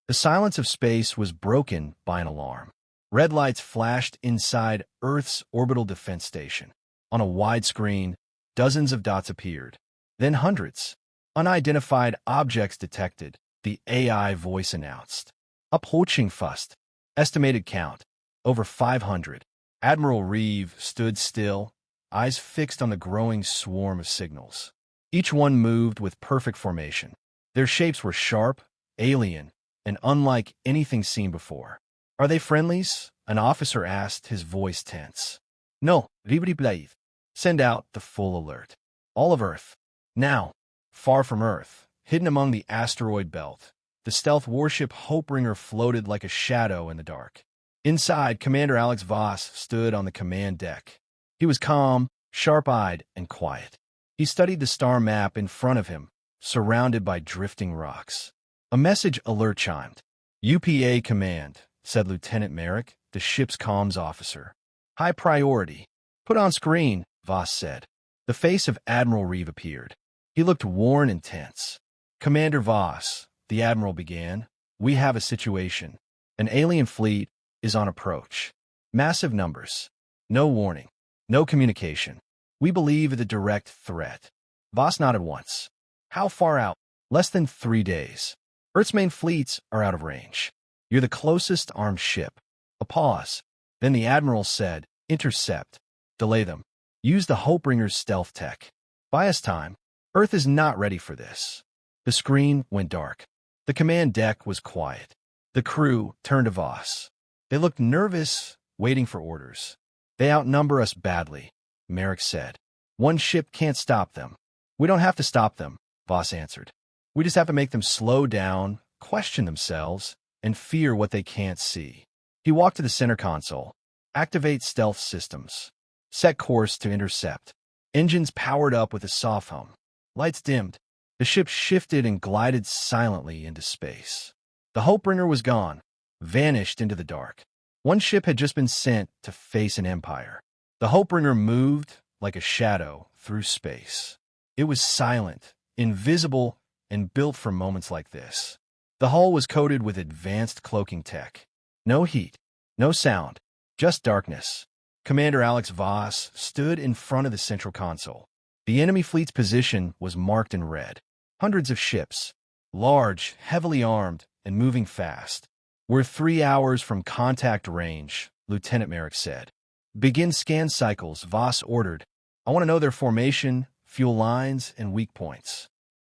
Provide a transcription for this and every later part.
The silence of space was broken by an alarm. Red lights flashed inside Earth's orbital defense station. On a wide screen, dozens of dots appeared. Then hundreds. Unidentified objects detected, the AI voice announced. Approaching fast. Estimated count. Over 500. Admiral Reeve stood still, eyes fixed on the growing swarm of signals. Each one moved with perfect formation. Their shapes were sharp, alien, and unlike anything seen before. Are they friendlies? An officer asked, his voice tense. No, Ribri Blade. Send out the full alert. All of Earth. Now. Far from Earth, hidden among the asteroid belt, the stealth warship Hopebringer floated like a shadow in the dark. Inside, Commander Alex Voss stood on the command deck. He was calm, sharp-eyed, and quiet. He studied the star map in front of him, surrounded by drifting rocks. A message alert chimed. UPA Command, said Lieutenant Merrick, the ship's comms officer. High priority. Put on screen, Voss said. The face of Admiral Reeve appeared. He looked worn and tense. Commander Voss, the Admiral began, we have a situation. An alien fleet is on approach. Massive numbers. No warning. No communication. We believe it's a direct threat. Voss nodded once. How far out? Less than 3 days. Earth's main fleets are out of range. You're the closest armed ship. A pause. Then the Admiral said, intercept. Delay them. Use the Hopebringer's stealth tech. Buy us time. Earth is not ready for this. The screen went dark. The command deck was quiet. The crew turned to Voss. They looked nervous, waiting for orders. They outnumber us badly, Merrick said. One ship can't stop them. We don't have to stop them, Voss answered. We just have to make them slow down, question themselves, and fear what they can't see. He walked to the center console. Activate stealth systems. Set course to intercept. Engines powered up with a soft hum. Lights dimmed. The ship shifted and glided silently into space. The Hopebringer was gone, vanished into the dark. One ship had just been sent to face an empire. The Hopebringer moved like a shadow through space. It was silent, invisible, and built for moments like this. The hull was coated with advanced cloaking tech. No heat, no sound, just darkness. Commander Alex Voss stood in front of the central console. The enemy fleet's position was marked in red. Hundreds of ships, large, heavily armed, and moving fast. We're 3 hours from contact range, Lieutenant Merrick said. Begin scan cycles, Voss ordered. I want to know their formation, fuel lines, and weak points.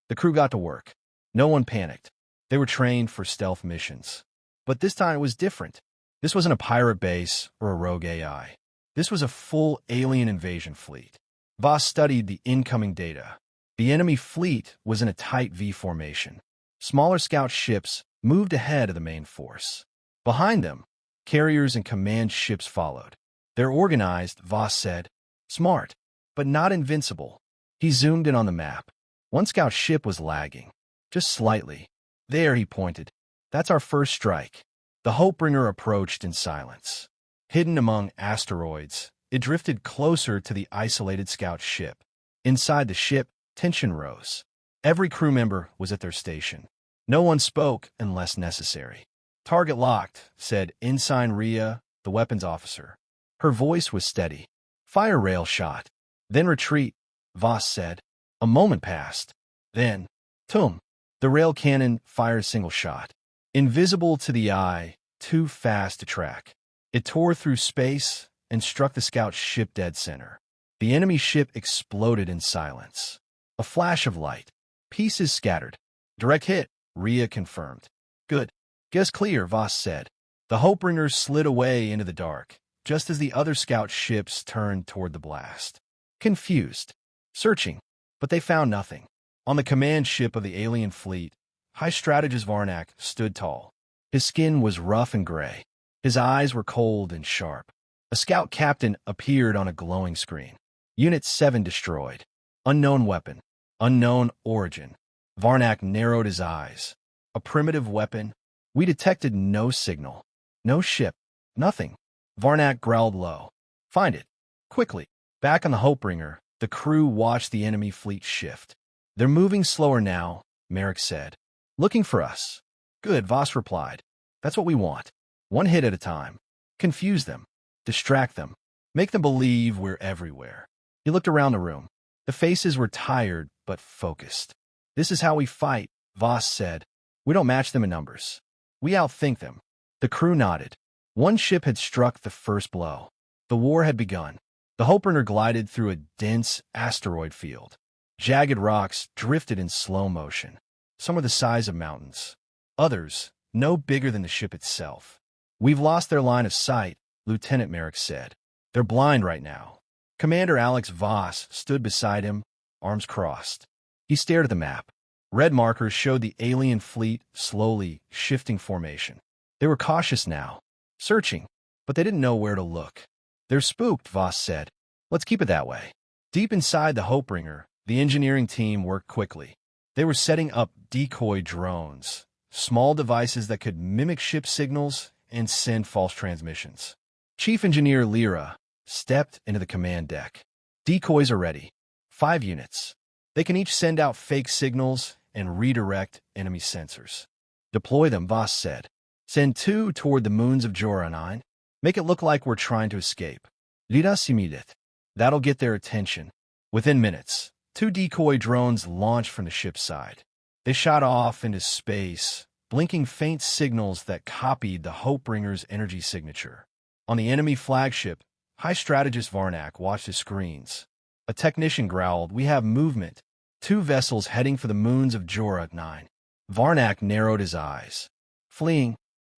The crew got to work. No one panicked. They were trained for stealth missions. But this time it was different. This wasn't a pirate base or a rogue AI. This was a full alien invasion fleet. Voss studied the incoming data. The enemy fleet was in a tight V formation. Smaller scout ships moved ahead of the main force. Behind them, carriers and command ships followed. They're organized, Voss said. Smart, but not invincible. He zoomed in on the map. One scout ship was lagging, just slightly. There, he pointed. That's our first strike. The Hopebringer approached in silence. Hidden among asteroids, it drifted closer to the isolated scout ship. Inside the ship, tension rose. Every crew member was at their station. No one spoke unless necessary. Target locked, said Ensign Rhea, the weapons officer. Her voice was steady. Fire rail shot. Then retreat, Voss said. A moment passed. Then, Tum. The rail cannon fired a single shot. Invisible to the eye, too fast to track. It tore through space and struck the scout ship dead center. The enemy ship exploded in silence. A flash of light. Pieces scattered. Direct hit, Rhea confirmed. Good. Guess clear, Voss said. The Hopebringer slid away into the dark, just as the other scout ships turned toward the blast. Confused. Searching. But they found nothing. On the command ship of the alien fleet, High Strategist Varnak stood tall. His skin was rough and gray. His eyes were cold and sharp. A scout captain appeared on a glowing screen. Unit 7 destroyed. Unknown weapon. Unknown origin. Varnak narrowed his eyes. A primitive weapon. We detected no signal. No ship. Nothing. Varnak growled low. Find it. Quickly. Back on the Hopebringer, the crew watched the enemy fleet shift. They're moving slower now, Merrick said. Looking for us. Good, Voss replied. That's what we want. One hit at a time. Confuse them. Distract them. Make them believe we're everywhere. He looked around the room. The faces were tired but focused. This is how we fight, Voss said. We don't match them in numbers. We outthink them. The crew nodded. One ship had struck the first blow. The war had begun. The Hopebringer glided through a dense asteroid field. Jagged rocks drifted in slow motion. Some were the size of mountains. Others, no bigger than the ship itself. We've lost their line of sight, Lieutenant Merrick said. They're blind right now. Commander Alex Voss stood beside him, arms crossed. He stared at the map. Red markers showed the alien fleet slowly shifting formation. They were cautious now, searching, but they didn't know where to look. They're spooked, Voss said. Let's keep it that way. Deep inside the Hopebringer, the engineering team worked quickly. They were setting up decoy drones, small devices that could mimic ship signals and send false transmissions. Chief Engineer Lyra stepped into the command deck. Decoys are ready. 5 units. They can each send out fake signals and redirect enemy sensors. Deploy them, Voss said. Send 2 toward the moons of Jora 9. Make it look like we're trying to escape. Lida Simidit. That'll get their attention. Within minutes, 2 decoy drones launched from the ship's side. They shot off into space, blinking faint signals that copied the Hopebringer's energy signature. On the enemy flagship, High Strategist Varnak watched his screens. A technician growled, "We have movement. 2 vessels heading for the moons of Jora 9. Varnak narrowed his eyes. Fleeing?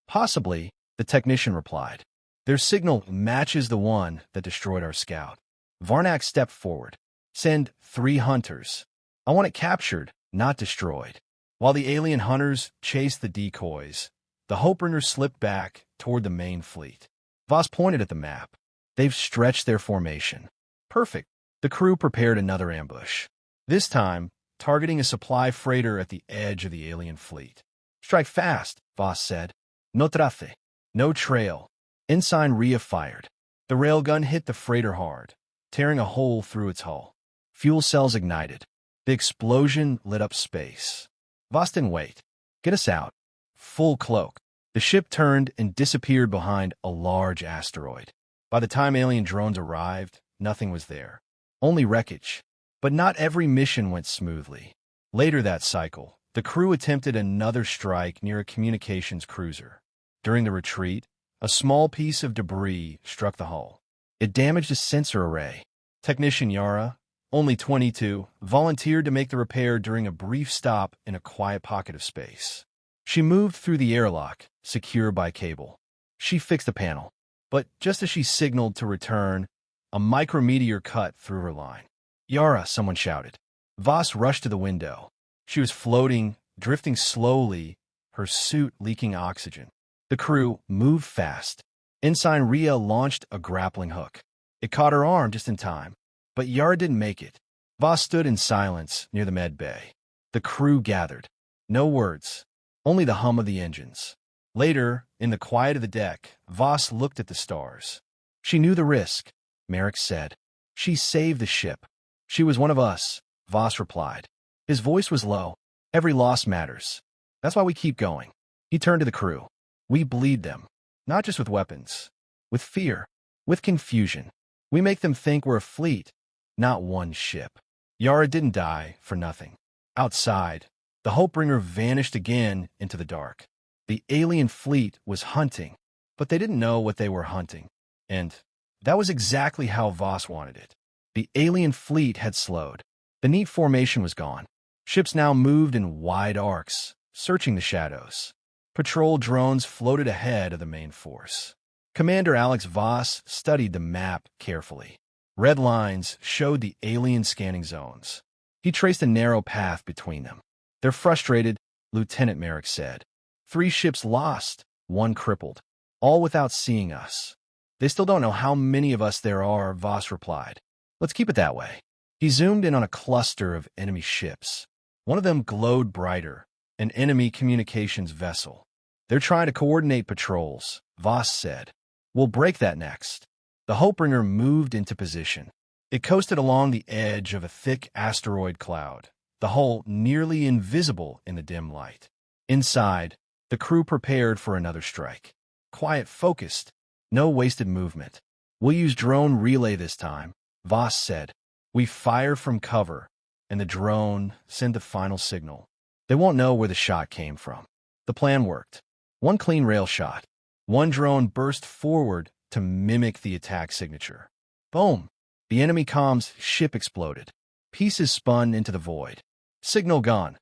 Possibly, the technician replied. Their signal matches the one that destroyed our scout. Varnak stepped forward. Send 3 hunters. I want it captured, not destroyed. While the alien hunters chased the decoys, the Hopebringer slipped back toward the main fleet. Voss pointed at the map. They've stretched their formation. Perfect. The crew prepared another ambush. This time, targeting a supply freighter at the edge of the alien fleet. Strike fast, Voss said. No trace. No trail. Ensign Rhea fired. The railgun hit the freighter hard, tearing a hole through its hull. Fuel cells ignited. The explosion lit up space. Voss didn't wait. Get us out. Full cloak. The ship turned and disappeared behind a large asteroid. By the time alien drones arrived, nothing was there. Only wreckage. But not every mission went smoothly. Later that cycle, the crew attempted another strike near a communications cruiser. During the retreat, a small piece of debris struck the hull. It damaged a sensor array. Technician Yara, only 22, volunteered to make the repair during a brief stop in a quiet pocket of space. She moved through the airlock, secure by cable. She fixed the panel. But just as she signaled to return, a micrometeor cut through her line. Yara, someone shouted. Voss rushed to the window. She was floating, drifting slowly, her suit leaking oxygen. The crew moved fast. Ensign Rhea launched a grappling hook. It caught her arm just in time, but Yara didn't make it. Voss stood in silence near the med bay. The crew gathered. No words, only the hum of the engines. Later, in the quiet of the deck, Voss looked at the stars. She knew the risk, Merrick said. She saved the ship. She was one of us, Voss replied. His voice was low. Every loss matters. That's why we keep going. He turned to the crew. We bleed them, not just with weapons, with fear, with confusion. We make them think we're a fleet, not one ship. Yara didn't die for nothing. Outside, the Hopebringer vanished again into the dark. The alien fleet was hunting, but they didn't know what they were hunting. And that was exactly how Voss wanted it. The alien fleet had slowed. The neat formation was gone. Ships now moved in wide arcs, searching the shadows. Patrol drones floated ahead of the main force. Commander Alex Voss studied the map carefully. Red lines showed the alien scanning zones. He traced a narrow path between them. They're frustrated, Lieutenant Merrick said. 3 ships lost, 1 crippled, all without seeing us. They still don't know how many of us there are, Voss replied. Let's keep it that way. He zoomed in on a cluster of enemy ships. One of them glowed brighter, an enemy communications vessel. They're trying to coordinate patrols, Voss said. We'll break that next. The Hopebringer moved into position. It coasted along the edge of a thick asteroid cloud, the hull nearly invisible in the dim light. Inside, The crew prepared for another strike. Quiet, focused. No wasted movement. We'll use drone relay this time, Voss said. We fire from cover, and the drone send the final signal. They won't know where the shot came from. The plan worked. One clean rail shot. One drone burst forward to mimic the attack signature. Boom! The enemy comms ship exploded. Pieces spun into the void. Signal gone.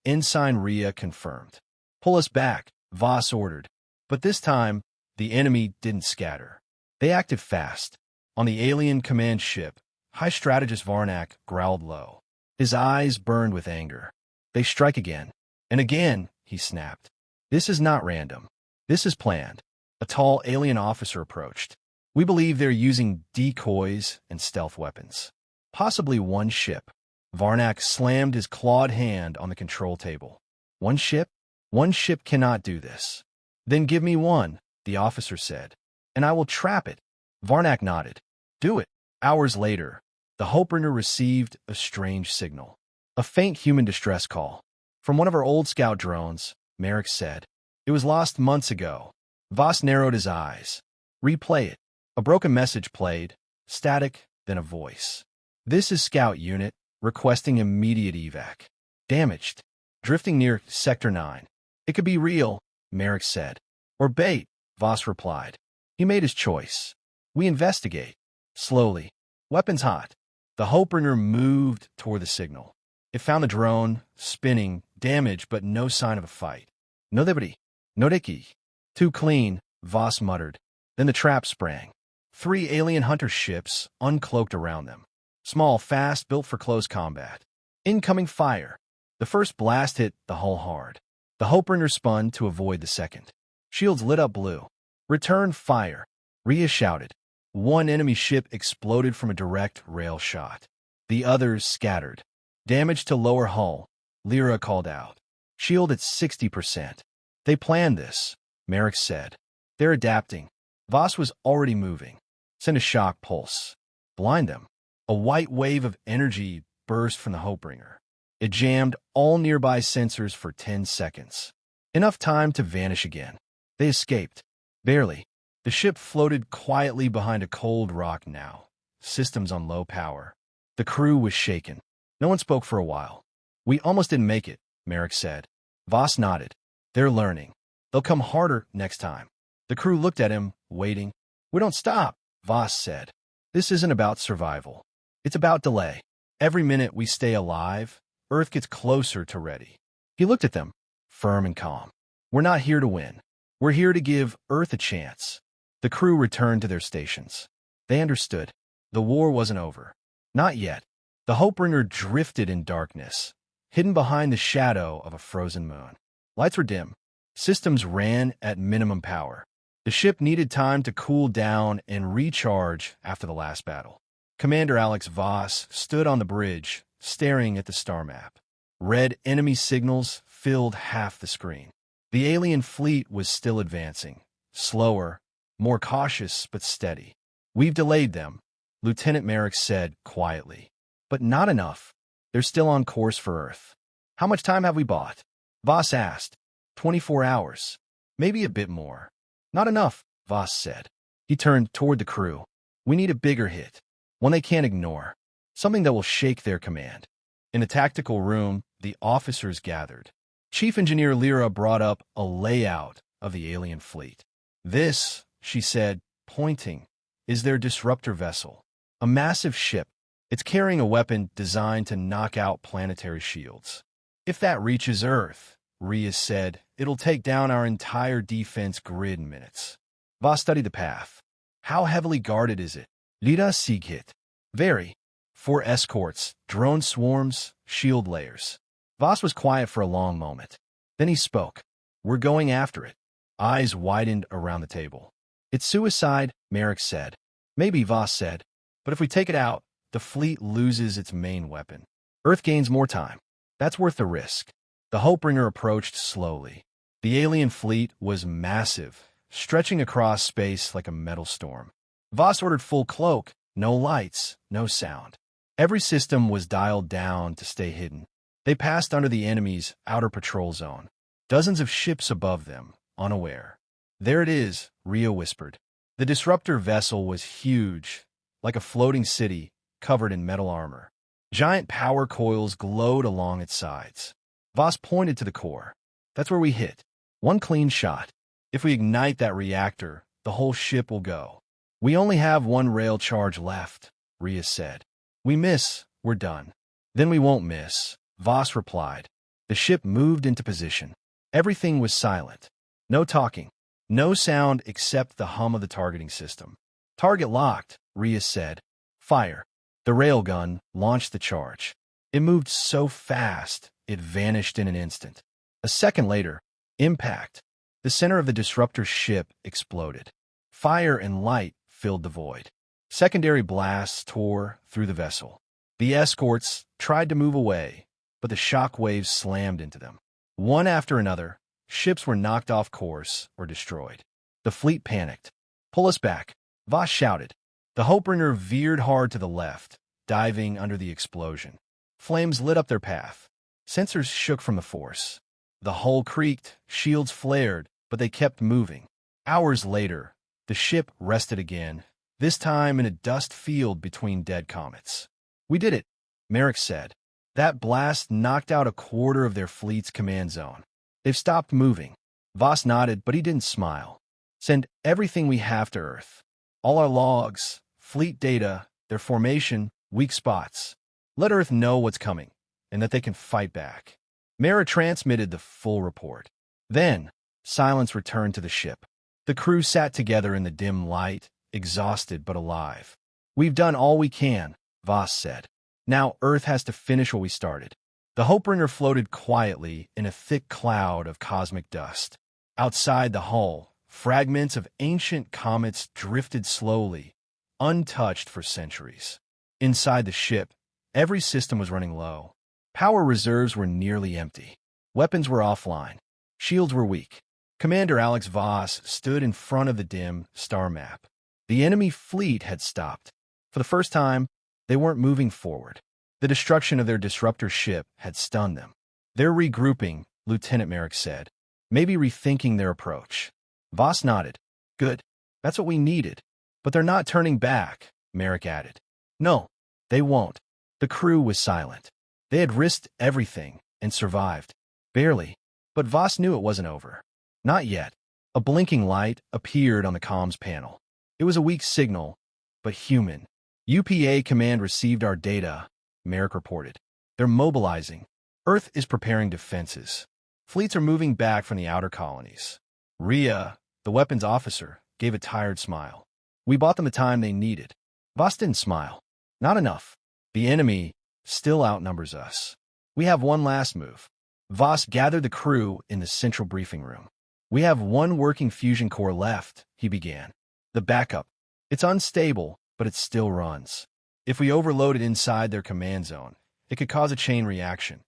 Ensign Rhea confirmed. Pull us back, Voss ordered. But this time, the enemy didn't scatter. They acted fast. On the alien command ship, High Strategist Varnak growled low. His eyes burned with anger. They strike again. And again, he snapped. This is not random. This is planned. A tall alien officer approached. We believe they're using decoys and stealth weapons. Possibly one ship. Varnak slammed his clawed hand on the control table. One ship? One ship cannot do this. Then give me one, the officer said. And I will trap it. Varnak nodded. Do it. Hours later, the Hopebringer received a strange signal. A faint human distress call. From one of our old scout drones, Merrick said. It was lost months ago. Voss narrowed his eyes. Replay it. A broken message played. Static, then a voice. This is Scout Unit, requesting immediate evac. Damaged. Drifting near Sector 9. It could be real, Merrick said. Or bait, Voss replied. He made his choice. We investigate. Slowly. Weapons hot. The Hopebringer moved toward the signal. It found the drone, spinning, damaged, but no sign of a fight. No debris. No deki. Too clean, Voss muttered. Then the trap sprang. 3 alien hunter ships uncloaked around them. Small, fast, built for close combat. Incoming fire. The first blast hit the hull hard. The Hopebringer spun to avoid the second. Shields lit up blue. Return fire. Rhea shouted. One enemy ship exploded from a direct rail shot. The others scattered. Damage to lower hull, Lyra called out. Shield at 60%. They planned this, Merrick said. They're adapting. Voss was already moving. Send a shock pulse. Blind them. A white wave of energy burst from the Hopebringer. It jammed all nearby sensors for 10 seconds. Enough time to vanish again. They escaped. Barely. The ship floated quietly behind a cold rock now. Systems on low power. The crew was shaken. No one spoke for a while. We almost didn't make it, Merrick said. Voss nodded. They're learning. They'll come harder next time. The crew looked at him, waiting. We don't stop, Voss said. This isn't about survival. It's about delay. Every minute we stay alive, Earth gets closer to ready. He looked at them, firm and calm. We're not here to win. We're here to give Earth a chance. The crew returned to their stations. They understood. The war wasn't over. Not yet. The Hopebringer drifted in darkness, hidden behind the shadow of a frozen moon. Lights were dim. Systems ran at minimum power. The ship needed time to cool down and recharge after the last battle. Commander Alex Voss stood on the bridge, staring at the star map. Red enemy signals filled half the screen. The alien fleet was still advancing. Slower, more cautious, but steady. We've delayed them, Lieutenant Merrick said quietly. But not enough. They're still on course for Earth. How much time have we bought? Voss asked. 24 hours. Maybe a bit more. Not enough, Voss said. He turned toward the crew. We need a bigger hit. One they can't ignore. Something that will shake their command. In the tactical room, the officers gathered. Chief Engineer Lyra brought up a layout of the alien fleet. This, she said, pointing, is their disruptor vessel. A massive ship. It's carrying a weapon designed to knock out planetary shields. If that reaches Earth, Rhea said, it'll take down our entire defense grid in minutes. Voss studied the path. How heavily guarded is it? Lida Sighit. Very. 4 escorts, drone swarms, shield layers. Voss was quiet for a long moment. Then he spoke. We're going after it. Eyes widened around the table. It's suicide, Merrick said. Maybe, Voss said. But if we take it out, the fleet loses its main weapon. Earth gains more time. That's worth the risk. The Hopebringer approached slowly. The alien fleet was massive, stretching across space like a metal storm. Voss ordered full cloak, no lights, no sound. Every system was dialed down to stay hidden. They passed under the enemy's outer patrol zone. dozens of ships above them, unaware. There it is, Ria whispered. The disruptor vessel was huge, like a floating city covered in metal armor. Giant power coils glowed along its sides. Voss pointed to the core. That's where we hit. One clean shot. If we ignite that reactor, the whole ship will go. We only have one rail charge left, Ria said. We miss, we're done. Then we won't miss, Voss replied. The ship moved into position. Everything was silent. No talking. No sound except the hum of the targeting system. Target locked, Ria said. Fire. The railgun launched the charge. It moved so fast, it vanished in an instant. A second later, impact. The center of the disruptor's ship exploded. Fire and light filled the void. Secondary blasts tore through the vessel. The escorts tried to move away, but the shock waves slammed into them. One after another, ships were knocked off course or destroyed. The fleet panicked. Pull us back, Voss shouted. The Hopebringer veered hard to the left, diving under the explosion. Flames lit up their path. Sensors shook from the force. The hull creaked, shields flared, but they kept moving. Hours later, the ship rested again, this time in a dust field between dead comets. We did it, Merrick said. That blast knocked out a quarter of their fleet's command zone. They've stopped moving. Voss nodded, but he didn't smile. Send everything we have to Earth. All our logs, fleet data, their formation, weak spots. Let Earth know what's coming, and that they can fight back. Mara transmitted the full report. Then, silence returned to the ship. The crew sat together in the dim light, exhausted but alive. We've done all we can, Voss said. Now Earth has to finish what we started. The Hopebringer floated quietly in a thick cloud of cosmic dust. Outside the hull, fragments of ancient comets drifted slowly, untouched for centuries. Inside the ship, every system was running low. Power reserves were nearly empty. Weapons were offline. Shields were weak. Commander Alex Voss stood in front of the dim star map. The enemy fleet had stopped. For the first time, they weren't moving forward. The destruction of their disruptor ship had stunned them. They're regrouping, Lieutenant Merrick said. Maybe rethinking their approach. Voss nodded. Good. That's what we needed. But they're not turning back, Merrick added. No, they won't. The crew was silent. They had risked everything and survived. Barely. But Voss knew it wasn't over. Not yet. A blinking light appeared on the comms panel. It was a weak signal, but human. UPA command received our data, Merrick reported. They're mobilizing. Earth is preparing defenses. Fleets are moving back from the outer colonies. Ria, the weapons officer, gave a tired smile. We bought them the time they needed. Voss didn't smile. Not enough. The enemy still outnumbers us. We have one last move. Voss gathered the crew in the central briefing room. We have one working fusion core left, he began. The backup. It's unstable, but it still runs. If we overload it inside their command zone, it could cause a chain reaction.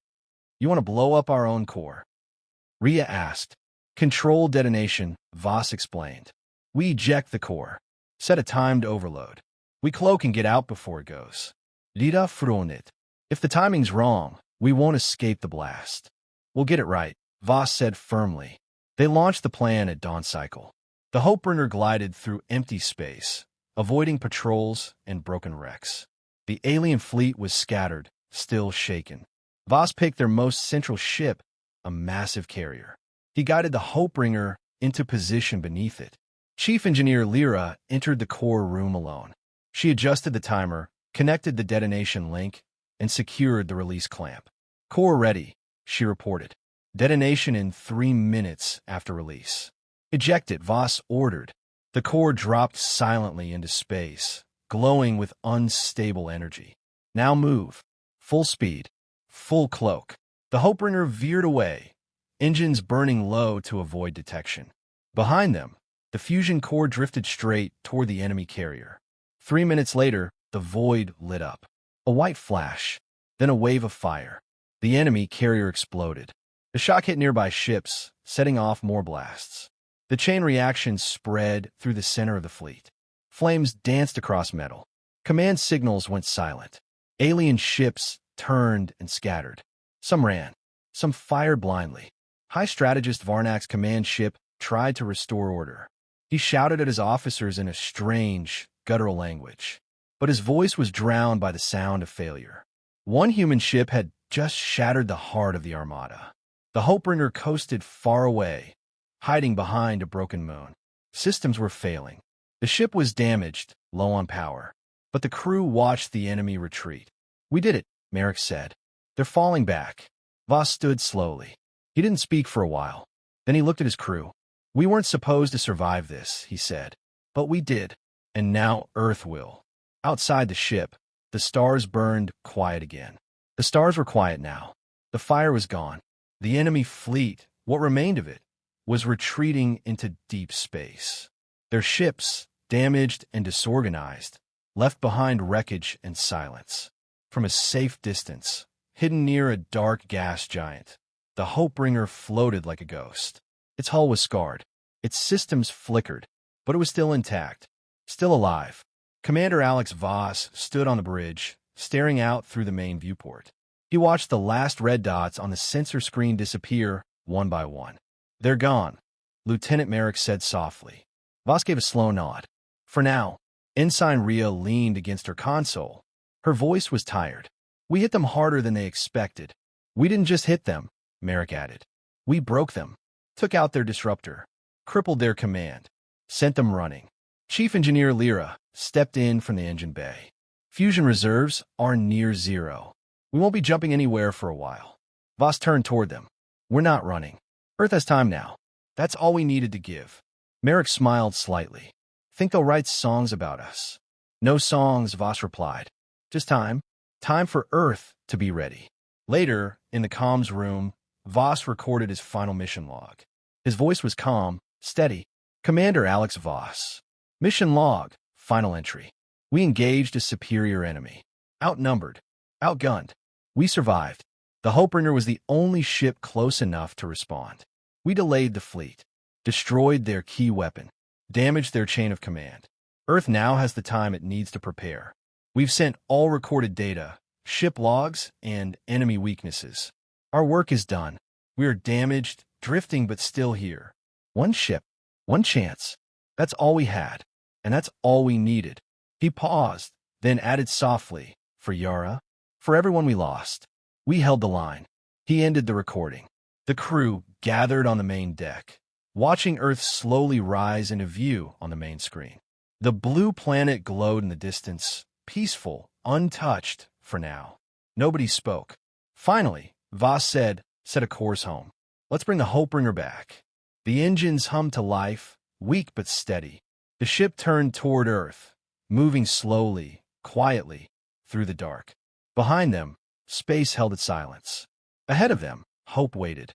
You want to blow up our own core? Ria asked. Controlled detonation, Voss explained. We eject the core. Set a timed overload. We cloak and get out before it goes. Lida Fronit. If the timing's wrong, we won't escape the blast. We'll get it right, Voss said firmly. They launched the plan at dawn cycle. The Hopebringer glided through empty space, avoiding patrols and broken wrecks. The alien fleet was scattered, still shaken. Voss picked their most central ship, a massive carrier. He guided the Hopebringer into position beneath it. Chief Engineer Lyra entered the core room alone. She adjusted the timer, connected the detonation link, and secured the release clamp. Core ready, she reported. Detonation in 3 minutes after release. Eject it, Voss ordered. The core dropped silently into space, glowing with unstable energy. Now move. Full speed. Full cloak. The Hopebringer veered away, engines burning low to avoid detection. Behind them, the fusion core drifted straight toward the enemy carrier. 3 minutes later, the void lit up. A white flash, then a wave of fire. The enemy carrier exploded. The shock hit nearby ships, setting off more blasts. The chain reaction spread through the center of the fleet. Flames danced across metal. Command signals went silent. Alien ships turned and scattered. Some ran. Some fired blindly. High Strategist Varnak's command ship tried to restore order. He shouted at his officers in a strange, guttural language, but his voice was drowned by the sound of failure. One human ship had just shattered the heart of the Armada. The Hopebringer coasted far away, hiding behind a broken moon. Systems were failing. The ship was damaged, low on power, but the crew watched the enemy retreat. "We did it," Merrick said. "They're falling back." Voss stood slowly. He didn't speak for a while. Then he looked at his crew. "We weren't supposed to survive this," he said. "But we did, and now Earth will." Outside the ship, the stars burned quiet again. The stars were quiet now. The fire was gone. The enemy fleet, what remained of it, was retreating into deep space. Their ships, damaged and disorganized, left behind wreckage and silence. From a safe distance, hidden near a dark gas giant, the Hopebringer floated like a ghost. Its hull was scarred. Its systems flickered, but it was still intact, still alive. Commander Alex Voss stood on the bridge, staring out through the main viewport. He watched the last red dots on the sensor screen disappear one by one. "They're gone," Lieutenant Merrick said softly. Voss gave a slow nod. "For now." Ensign Rhea leaned against her console. Her voice was tired. "We hit them harder than they expected." "We didn't just hit them," Merrick added. "We broke them, took out their disruptor, crippled their command, sent them running." Chief Engineer Lyra stepped in from the engine bay. "Fusion reserves are near zero. We won't be jumping anywhere for a while." Voss turned toward them. "We're not running. Earth has time now. That's all we needed to give." Merrick smiled slightly. "Think they'll write songs about us?" "No songs," Voss replied. "Just time. Time for Earth to be ready." Later, in the comms room, Voss recorded his final mission log. His voice was calm, steady. "Commander Alex Voss. Mission log, final entry. We engaged a superior enemy. Outnumbered, outgunned. We survived. The Hopebringer was the only ship close enough to respond. We delayed the fleet, destroyed their key weapon, damaged their chain of command. Earth now has the time it needs to prepare. We've sent all recorded data, ship logs, and enemy weaknesses. Our work is done. We are damaged, drifting, but still here. One ship, one chance. That's all we had, and that's all we needed." He paused, then added softly, "For Yara, for everyone we lost. We held the line." He ended the recording. The crew gathered on the main deck, watching Earth slowly rise into view on the main screen. The blue planet glowed in the distance, peaceful, untouched for now. Nobody spoke. Finally, Voss said, "Set a course home. Let's bring the Hopebringer back." The engines hummed to life, weak but steady. The ship turned toward Earth, moving slowly, quietly, through the dark. Behind them, space held its silence. Ahead of them, hope waited.